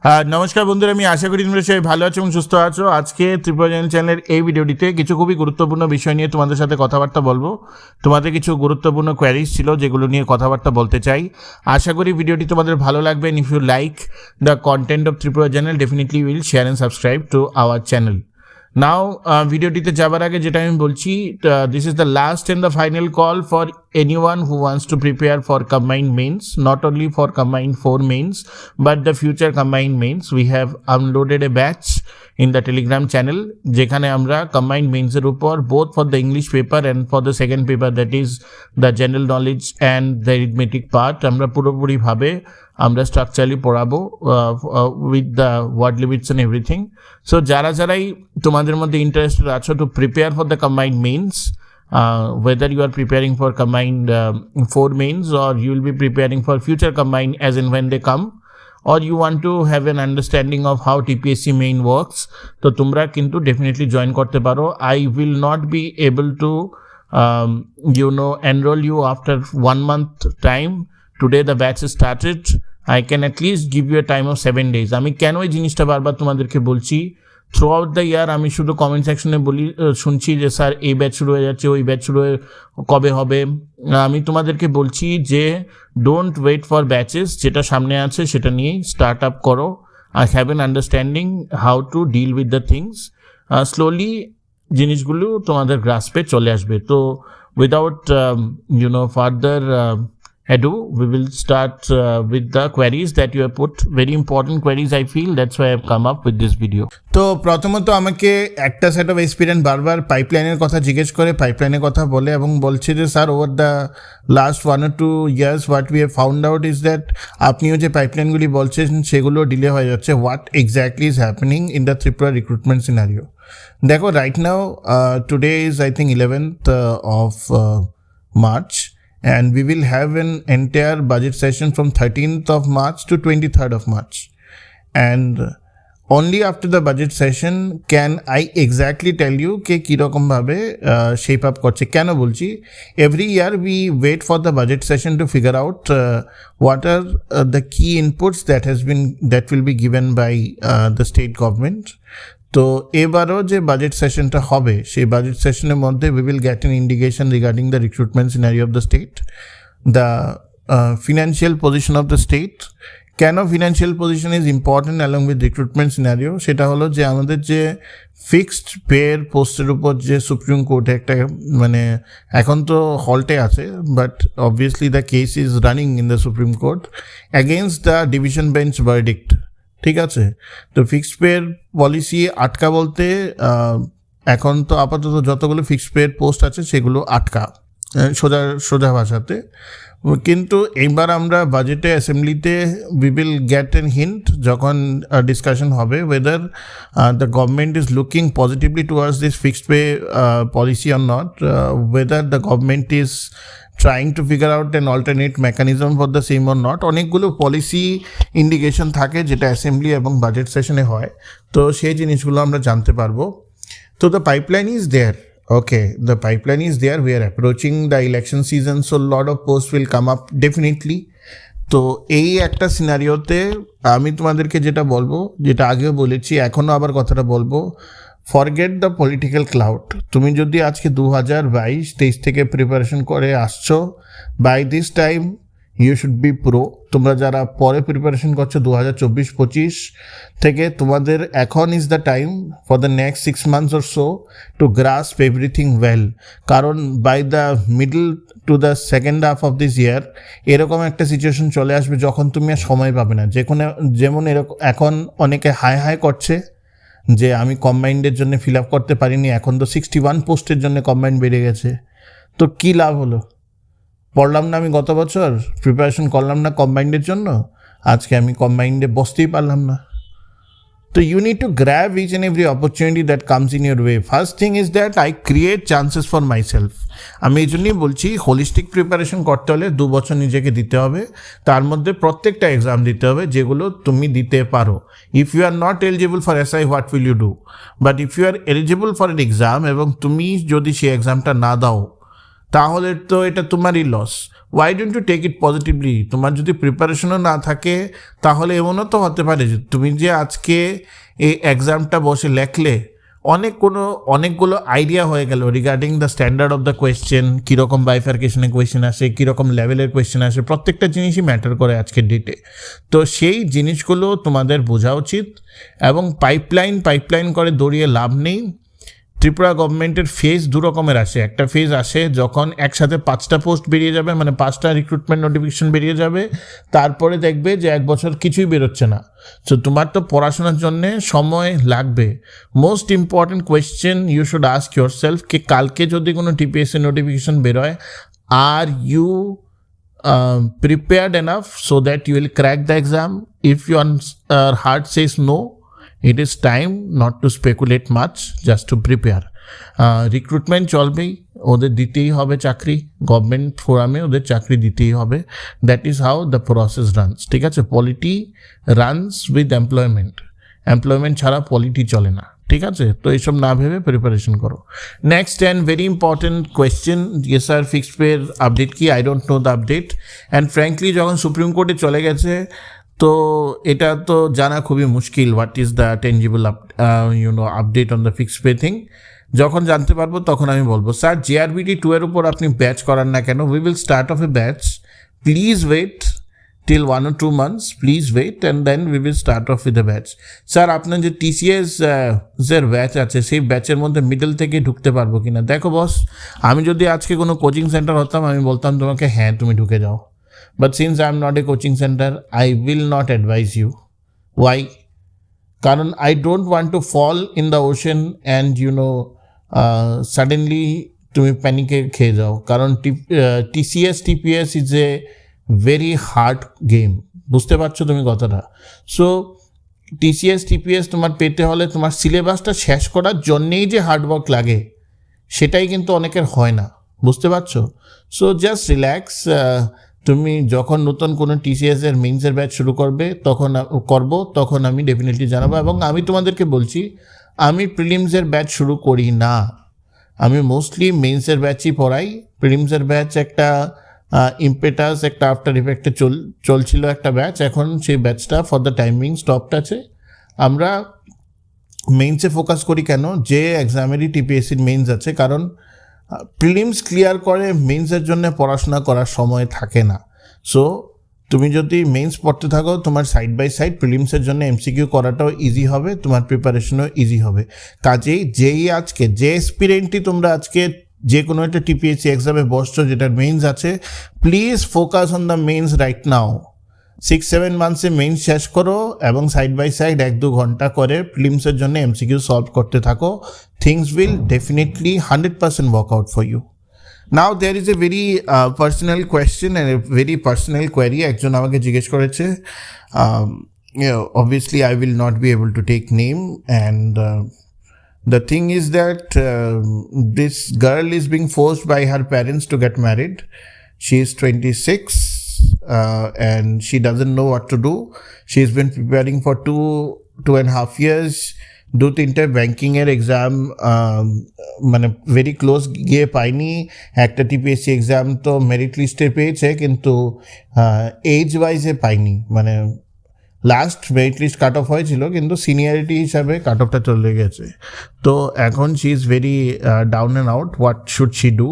নমস্কার বন্ধুরা, আমি আশা করি তোমরা সবাই ভালো আছো এবং সুস্থ আছো। আজকে ত্রিপুরা চ্যানেলের এই ভিডিওটিতে কিছু খুবই গুরুত্বপূর্ণ বিষয় নিয়ে তোমাদের সাথে কথাবার্তা বলবো। তোমাদের কিছু গুরুত্বপূর্ণ কোয়ারিজ ছিল যেগুলো নিয়ে কথাবার্তা বলতে চাই। আশা করি ভিডিওটি তোমাদের ভালো লাগবে। If you like the content of Tripura channel, definitely will share and subscribe to our channel. Now ভিডিওটিতে যাবার আগে যেটা আমি বলছি, this is the last and the final call for anyone who wants to prepare for combined mains, not only for combined 4 mains but the future combined mains. We have uploaded a batch in the Telegram channel যেখানে আমরা combined mains এর উপর both for the English paper and for the second paper, that is the general knowledge and the arithmetic part, আমরা পুরোপুরি ভাবে আমরা structurally পড়াবো with the word limits and everything. So যারাই তোমাদের মধ্যে ইন্টারেস্টেড আছো to prepare for the combined mains, whether you are preparing for combined 4 mains or you will be preparing for future combined as and when they come, or you want to have an understanding of how TPSC main works, তো তোমরা কিন্তু definitely join করতে পারো। I will not be able to enroll you after 1 month time. Today the batch is started. I can at least give you a time of 7 days. আমি কেন এই জিনিসটা বারবার তোমাদেরকে বলছি, থ্রু আউট দ্য ইয়ার আমি শুধু কমেন্ট সেকশনে শুনছি যে স্যার এই ব্যাচ শুরু হয়ে যাচ্ছে, ওই ব্যাচ শুরু হয়ে কবে হবে। আমি তোমাদেরকে বলছি যে ডোন্ট ওয়েট ফর ব্যাচেস, যেটা সামনে আছে সেটা নিয়েই স্টার্ট আপ করো। I have an understanding how to deal with the things. Slowly জিনিসগুলো তোমাদের গ্রাসপে চলে আসবে। তো without further ado, we will start with the queries that you have put. Very important queries, I feel. That's why I have come up with this video. তো প্রথমত আমাকে একটা সেট অফ এক্সপিরিয়েন্স বারবার পাইপলাইনের কথা জিজ্ঞেস করে, পাইপলাইনের কথা বলে এবং বলছে যে sir over the last 1 or 2 years what we have found out is that আপনিও যে পাইপলাইনগুলি বলছেন সেগুলো ডিলে হয়ে যাচ্ছে। What exactly is happening in the Tripura recruitment scenario? দেখো, right now today is I think 11th of March. And we will have an entire budget session from 13th of March to 23rd of March. And only after the budget session can I exactly tell you ke kirokom bhabe shape up korche. Keno bolchi, every year we wait for the budget session to figure out what are the key inputs that will be given by the state government. তো এবারও যে budget সেশনটা হবে সেই budget সেশনের মধ্যে we will get an indication regarding the recruitment scenario of the state, the financial position of the state. কেন financial position is important along with recruitment scenario, সেটা হলো যে আমাদের যে ফিক্সড পের পোস্টের উপর যে সুপ্রিম কোর্টে একটা এখন তো হল্টে আছে, but obviously the case is running in the supreme court against the division bench verdict. ঠিক আছে, তো ফিক্সড পের পলিসি আটকা বলতে এখন তো আপাতত যতগুলো ফিক্সড পের পোস্ট আছে সেগুলো আটকা, সোজা ভাষাতে। কিন্তু এইবার আমরা বাজেটে অ্যাসেম্বলিতে we will get an hint যখন ডিসকাশন হবে whether the government is looking positively towards this fixed pay policy or not, whether the government is trying to figure out an alternate mechanism for the same or not. অনেকগুলো policy indication থাকে যেটা assembly এবং budget সেশনে হয়, তো সেই জিনিসগুলো আমরা জানতে পারবো। তো the pipeline is there. Okay, the pipeline is there. We are approaching the election season, so a lot of posts will come up definitely. তো এই একটা সিনারিওতে আমি তোমাদেরকে যেটা বলবো, যেটা আগেও বলেছি এখনও আবার কথাটা বলবো, ফরগেট দ্য পলিটিক্যাল ক্লাউড। তুমি যদি আজকে 2022-23 থেকে প্রিপারেশন করে আসছো, by this time you should be pro. তোমরা যারা পরে প্রিপারেশন করছো 2024-25 থেকে, তোমাদের এখন is the time for the next 6 months or so to grasp everything well. কারণ by the middle to the second half of this year এরকম একটা সিচুয়েশন চলে আসবে যখন তুমি আর সময় পাবে না। যেমন এরকম এখন অনেকে হাই করছে যে আমি কম্বাইন্ডের জন্য ফিল আপ করতে পারিনি, এখন তো 61 পোস্টের জন্য কম্বাইন্ড বেড়ে গেছে। তো কী লাভ হলো? পড়লাম না আমি গত বছর, প্রিপারেশন করলাম না কম্বাইন্ডের জন্য, আজকে আমি কম্বাইন্ডে বসতেই পারলাম না। তো you need to grab each and every opportunity that comes in your way. First thing is that I create chances for myself. আমি এই জন্যই বলছি হোলিস্টিক প্রিপারেশন করতে হলে 2 বছর নিজেকে দিতে হবে, তার মধ্যে প্রত্যেকটা এক্সাম দিতে হবে যেগুলো তুমি দিতে পারো। If you are not eligible for SI, what will you do? But if you are eligible for an exam এবং তুমি যদি সেই এক্সামটা না দাও, তাহলে তো এটা তোমারই loss. Why don't you take it positively? তোমার যদি প্রিপারেশনও না থাকে তাহলে এমনও তো হতে পারে যে তুমি যে আজকে এই এক্সামটা বসে লেখলে অনেকগুলো আইডিয়া হয়ে গেল regarding the standard of the question, কীরকম বাইফার্কেশনে কোয়েশ্চেন আসে, কীরকম লেভেলের কোয়েশ্চেন আসে, প্রত্যেকটা জিনিসই ম্যাটার করে আজকের ডেটে। তো সেই জিনিসগুলো তোমাদের বোঝা উচিত। এবং পাইপলাইন করে দৌড়িয়ে লাভ নেই। ত্রিপুরা গভর্নমেন্টের ফেজ দু রকমের আসে। একটা ফেজ আসে যখন একসাথে 5টা পোস্ট বেরিয়ে যাবে, মানে 5টা রিক্রুটমেন্ট নোটিফিকেশন বেরিয়ে যাবে, তারপরে দেখবে যে 1 বছর কিছুই বেরোচ্ছে না। সো তোমার তো পড়াশোনার জন্যে সময় লাগবে। Most important question you should ask yourself কি কালকে যদি কোনো টিপিএসসি নোটিফিকেশন বেরোয়, are you prepared enough so that you will crack the exam? If your heart says no, it is time not to speculate much, just to prepare. Recruitment চলবেই, ওদের দিতেই হবে চাকরি, গভর্নমেন্ট ফোরামে ওদের চাকরি দিতেই হবে। That is how the process runs. ঠিক আছে, পলিটি রানস উইথ এমপ্লয়মেন্ট ছাড়া পলিটি চলে না। ঠিক আছে, তো এইসব না ভেবে প্রিপারেশন করো। Next and very important question, ইয়ে স্যার ফিক্সড পের আপডেট কি? I don't know the update. And frankly যখন সুপ্রিম কোর্টে চলে গেছে তো এটা তো জানা খুবই মুশকিল, what is the tangible update on the fixed pay thing. যখন জানতে পারবো তখন আমি বলবো। স্যার JRBT 2 এর উপর আপনি ব্যাচ করান না কেন? We will start off a batch, please wait till 1 or 2 months, please wait and then we will start off with the batch. Sir আপনার যে TCS এর ব্যাচ আছে সেই ব্যাচের মধ্যে মিডল থেকে ঢুকতে পারবো কিনা? দেখো বস, আমি যদি আজকে কোনো কোচিং সেন্টার হতাম আমি বলতাম তোমাকে হ্যাঁ তুমি ঢুকে যাও, but since I am not a coaching centre I will not advise you. Why? কারণ I don't want to fall in the ocean and suddenly তুমি প্যানিকে খেয়ে যাও। কারণ TCS TPS is a very hard game, বুঝতে পারছো তুমি কথাটা? সো TCS TPS তোমার পেতে হলে তোমার সিলেবাসটা শেষ করার জন্যেই যে হার্ডওয়ার্ক লাগে সেটাই কিন্তু অনেকের হয় না, বুঝতে পারছো? So just relax. তুমি যখন নতুন কোনো TCS এর মেইনসের ব্যাচ শুরু করবে তখন আমি ডেফিনেটলি জানাবো। এবং আমি তোমাদেরকে বলছি আমি প্রিলিমসের ব্যাচ শুরু করি না, আমি মোস্টলি মেইনসের ব্যাচই পড়াই। প্রিলিমসের ব্যাচ একটা ইম্পেটাস, একটা আফটার ইফেক্টে চলছিল একটা ব্যাচ, এখন সেই ব্যাচটা ফর দ্য টাইমিং স্টপড আছে। আমরা মেইনসে ফোকাস করি কেন? যে এক্সামেরই TPSCর মেইনস আছে, কারণ প্রিলিমস ক্লিয়ার করে মেইনসের জন্য পড়াশোনা করার সময় থাকে না। সো তুমি যদি মেইনস পড়তে থাকো তোমার সাইড বাই সাইড প্রিলিমসের জন্য MCQ করাটাও ইজি হবে, তোমার প্রিপারেশনও ইজি হবে। কাজেই আজকে যে এক্সপিরিয়েন্টই তোমরা আজকে যে কোনো একটা TPSC এক্সামে বসছো যেটার মেইনস আছে, please focus on the mains right now. 6-7 মান্থসে মেইনস শেষ করো এবং সাইড বাই সাইড 1-2 ঘন্টা করে প্রিলিমসের জন্য MCQ সলভ করতে থাকো। Things will definitely 100% work out for you. Now there is a very personal question and a very personal query. একজন আমাকে জিজ্ঞেস করেছে, obviously I will not be able to take name, and the thing is that this girl is being forced by her parents to get married. She is 26 and she doesn't know what to do. She's been preparing for 2.5 years. 2-3টে ব্যাঙ্কিংয়ের exam মানে very close গিয়ে পাইনি। একটা TPSC exam তো merit লিস্টে পেয়েছে কিন্তু age ওয়াইজে পাইনি, মানে last merit list cut off হয়েছিল কিন্তু সিনিয়রিটি হিসাবে কাট অফটা চলে গেছে। তো এখন she is very down and out. What should she do?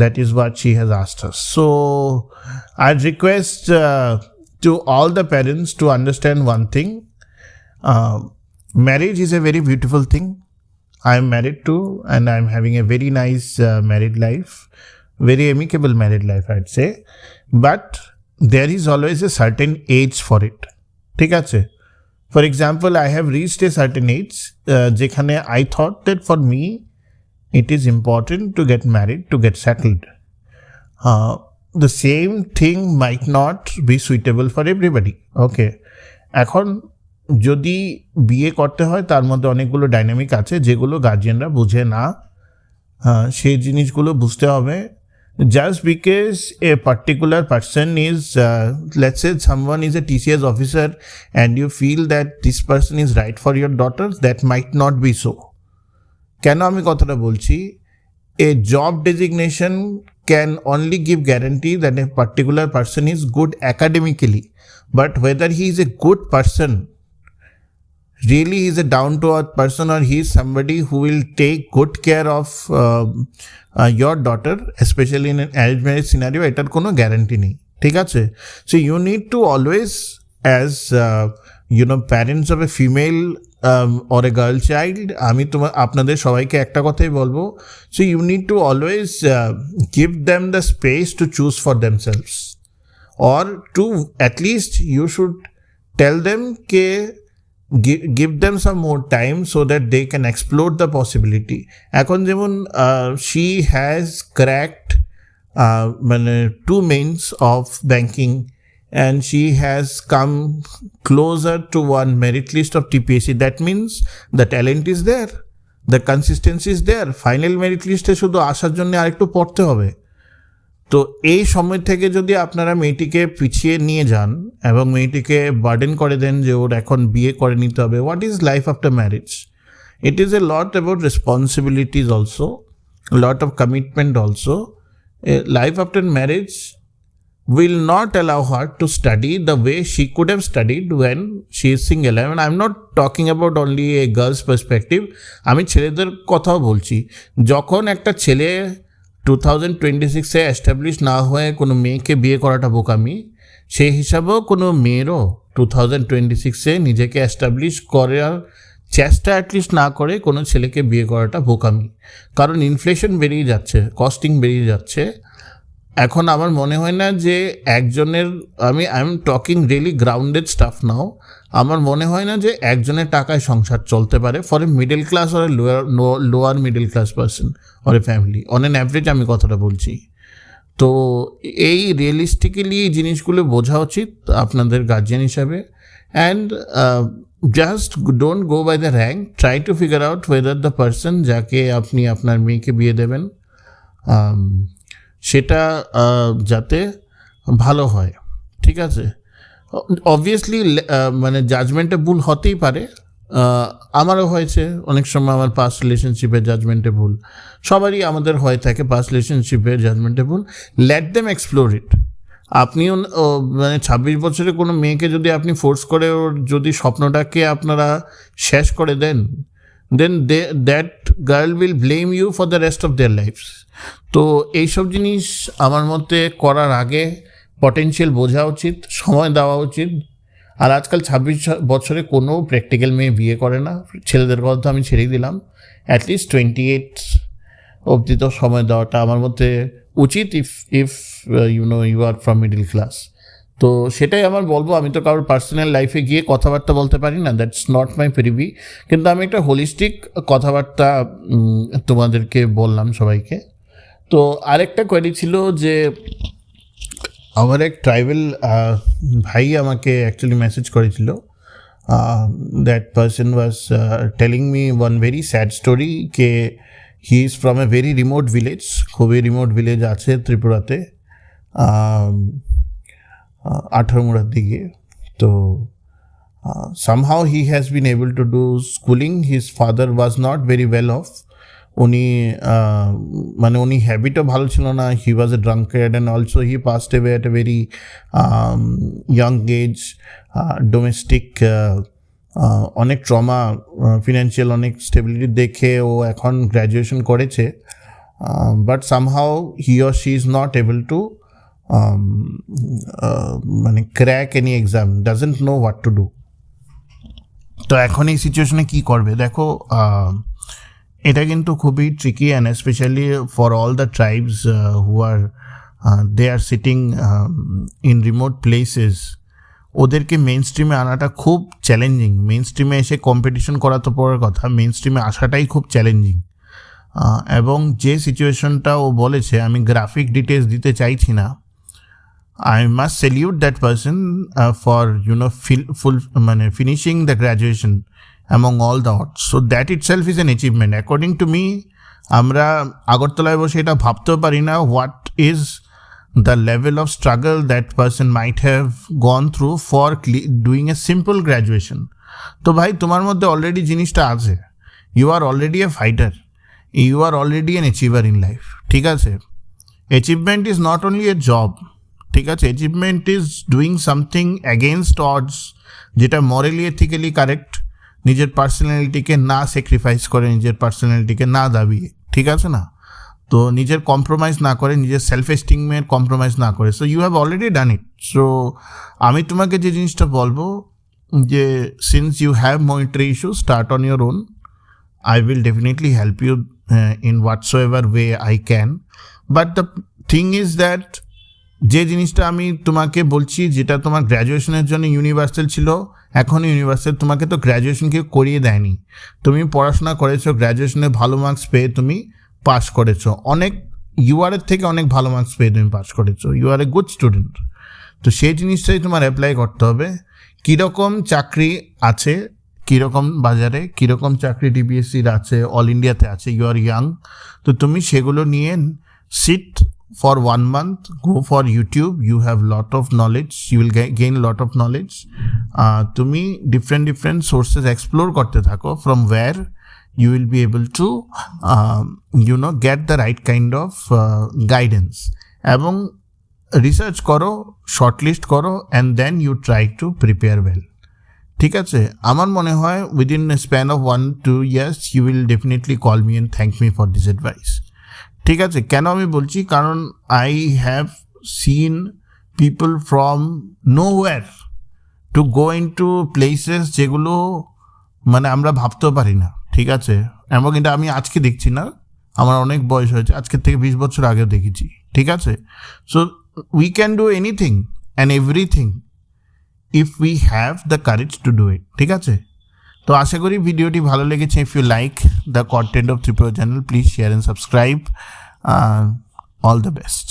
That is what she has asked us. So I request to all the parents to understand one thing. Marriage is a very beautiful thing. I am married too and I am having a very nice married life, very amicable married life I'd say, but there is always a certain age for it. ঠিক আছে? For example, I have reached a certain age যেখানে I thought that for me it is important to get married, to get settled. The same thing might not be suitable for everybody. Okay, এখন যদি বিয়ে করতে হয় তার মধ্যে অনেকগুলো dynamic আছে যেগুলো গার্জিয়ানরা বুঝে না, সেই জিনিসগুলো বুঝতে হবে। Just because a particular person is let's say someone is a TCS officer and you feel that this person is right for your daughter, that might not be so. কেন আমি কথাটা বলছি? A job designation can only give guarantee that a particular person is good academically, but whether he is a good person, really he is a down-to-earth person, or he is somebody who will take good care of your daughter, especially in an arranged marriage scenario, এটার কোনো guarantee নেই, ঠিক আছে? So you need to always, as parents of a female or a girl child, আমি আপনাদের সবাইকে একটা কথাই বলবো, so you need to always give them the space to choose for themselves, or to at least you should tell them ke give them some more time so that they can explore the possibility. এখন যেমন she has cracked মানে 2 mains of banking, and she has come closer to one merit list of TPSC. That means the talent is there, the consistency is there. Final merit list-এ শুধু আসার জন্য আরেকটু পড়তে হবে। তো এই সময় থেকে যদি আপনারা মেয়েটিকে পিছিয়ে নিয়ে যান এবং মেয়েটিকে বার্ডেন করে দেন যে ওর এখন বিয়ে করে নিতে হবে, what is life after marriage? It is a lot about responsibilities also, lot of commitment also. Life after marriage will not allow her to study the way she could have studied when she is single. I mean, I'm not talking about only a girl's perspective. আমি ছেলেদের কথাও বলছি। যখন একটা ছেলে 2026-এ establish না হয়ে কোনো মেয়েকে বিয়ে করাটা বোকামি, সেই হিসাবেও কোনো মেয়েরও 2026-এ নিজেকে এস্টাবলিশ করার চেষ্টা অ্যাটলিস্ট না করে কোনো ছেলেকে বিয়ে করাটা বোকামি। কারণ ইনফ্লেশন বেরিয়ে যাচ্ছে, কস্টিং বেরিয়ে যাচ্ছে। এখন আমার মনে হয় না যে একজনের, I am talking really grounded stuff now, আমার মনে হয় না যে একজনের টাকায় সংসার চলতে পারে for a middle class or a lower middle class person or a family, on an average আমি কথাটা বলছি। তো এই রিয়েলিস্টিক্যালি এই জিনিসগুলো বোঝা উচিত আপনাদের গার্জিয়ান হিসাবে। And just don't go by the rank, try to figure out whether the person যাকে আপনি আপনার মেয়েকে বিয়ে দেবেন সেটা যাতে ভালো হয়, ঠিক আছে? অবভিয়াসলি মানে জাজমেন্টে ভুল হতেই পারে, আমারও হয়েছে অনেক সময়, আমার পাস্ট রিলেশনশিপের জাজমেন্টে ভুল, সবারই আমাদের হয়ে থাকে পাস্ট রিলেশনশিপের জাজমেন্টে ভুল। লেট দেম এক্সপ্লোর ইট। আপনিও মানে 26 বছরে কোনো মেয়েকে যদি আপনি ফোর্স করে ওর যদি স্বপ্নটাকে আপনারা শেষ করে দেন, then that girl will blame you for the rest of their lifes. তো এইসব জিনিস আমার মতে করার আগে পটেনশিয়াল বোঝা উচিত, সময় দেওয়া উচিত। আর আজকাল 26 বছরে কোনো প্র্যাকটিক্যাল মেয়ে বিয়ে করে না, ছেলেদের কথা আমি ছেড়েই দিলাম। অ্যাটলিস্ট 28 অবধি তো সময় দেওয়াটা আমার মতে উচিত, if you are from middle class. তো সেটাই আমার বলবো। আমি তো কারোর পার্সোনাল লাইফে গিয়ে কথাবার্তা বলতে পারি না, দ্যাটস নট মাই প্রিভি, কিন্তু আমি একটা হোলিস্টিক কথাবার্তা তোমাদেরকে বললাম সবাইকে। তো আরেকটা কোয়েরি ছিল যে আমার এক ট্রাইবেল ভাই আমাকে অ্যাকচুয়ালি মেসেজ করেছিল। That person was telling me one very sad story K he is from a very remote village, খুবই রিমোট ভিলেজ আছে ত্রিপুরাতে, আঠারোমুড়ার দিকে। তো somehow he has been able to do schooling. His father was not very well off. উনি মানে উনি হ্যাবিটও ভালো ছিল না, he was a drunkard, and also he passed away at a very young age. Domestic অনেক ট্রমা, ফিনান্সিয়াল অনেক stability দেখে ও এখন গ্র্যাজুয়েশন করেছে, but somehow he or she is not able to মানে crack any exam, doesn't know what to do. তো এখন এই সিচুয়েশনে কী করবে? দেখো, এটা কিন্তু খুবই tricky, and specially for all the tribes who are they are sitting in remote places, ওদেরকে মেইন স্ট্রিমে আনাটা খুব চ্যালেঞ্জিং। মেইন স্ট্রিমে এসে কম্পিটিশন করা তো পরের কথা, মেইন স্ট্রিমে আসাটাই খুব চ্যালেঞ্জিং। এবং যে সিচুয়েশনটা ও বলেছে, আমি গ্রাফিক ডিটেলস দিতে চাইছি না, I must salute that person for finishing the graduation among all the odds. So that itself is an achievement. According to me, আমরা আগরতলায় বসে এটা ভাবতেও পারি না what is the level of struggle that person might have gone through for doing a simple graduation. তো ভাই, তোমার মধ্যে অলরেডি জিনিসটা আছে, you are already a fighter, you are already an achiever in life, ঠিক আছে? Achievement is not only a job, ঠিক আছে? Achievement is doing something against ods, যেটা মরালি এথিক্যালি কারেক্ট, নিজের পার্সোনালিটিকে না স্যাক্রিফাইস করে, নিজের পার্সোনালিটিকে না দাবিয়ে, ঠিক আছে না? তো নিজের কম্প্রোমাইজ না করে, নিজের সেলফ এস্টিমের কম্প্রোমাইজ না করে। So you have already done it. So আমি তোমাকে যে জিনিসটা বলবো যে since you have monetary issue, start on your own. I will definitely help you in whatsoever way I can. But the thing is that যে জিনিসটা আমি তোমাকে বলছি, যেটা তোমার গ্র্যাজুয়েশনের জন্য ইউনিভার্সাল ছিল, এখন ইউনিভার্সাল তোমাকে তো গ্র্যাজুয়েশনকে করিয়ে দেয়নি। তুমি পড়াশোনা করেছো, গ্র্যাজুয়েশনে ভালো মার্কস পেয়ে তুমি পাস করেছো, অনেক ইউআরের থেকে অনেক ভালো মার্কস পেয়ে তুমি পাস করেছো, you are a good student. তো সেই জিনিসটাই তোমার অ্যাপ্লাই করতে হবে। কীরকম চাকরি আছে, কীরকম বাজারে, কীরকম চাকরি ডিপিএসসির আছে, অল ইন্ডিয়াতে আছে, ইউ আর ইয়াং, তো তুমি সেগুলো নিয়ে sit for 1 month, go for YouTube, you have lot of knowledge, you will gain lot of knowledge. তুমি ডিফারেন্ট সোর্সেস এক্সপ্লোর করতে থাকো, from where you will be able to get the right kind of guidance, এবং research করো, shortlist করো, and then you try to prepare well, ঠিক আছে? আমার মনে হয় within a span of 1-2 years you will definitely call me and thank me for this advice, ঠিক আছে? কেন আমি বলছি, কারণ I have seen people from nowhere to go into places যেগুলো মানে আমরা ভাবতেও পারি না, ঠিক আছে? এবং এটা আমি আজকে দেখছি না, আমার অনেক বয়স হয়েছে, আজকের থেকে 20 বছর আগেও দেখেছি, ঠিক আছে? So we can do anything and everything if we have the courage to do it, ঠিক আছে? তো আশা করি ভিডিওটি ভালো লেগেছে। If you like the content of Tripura channel, please share and subscribe. All the best.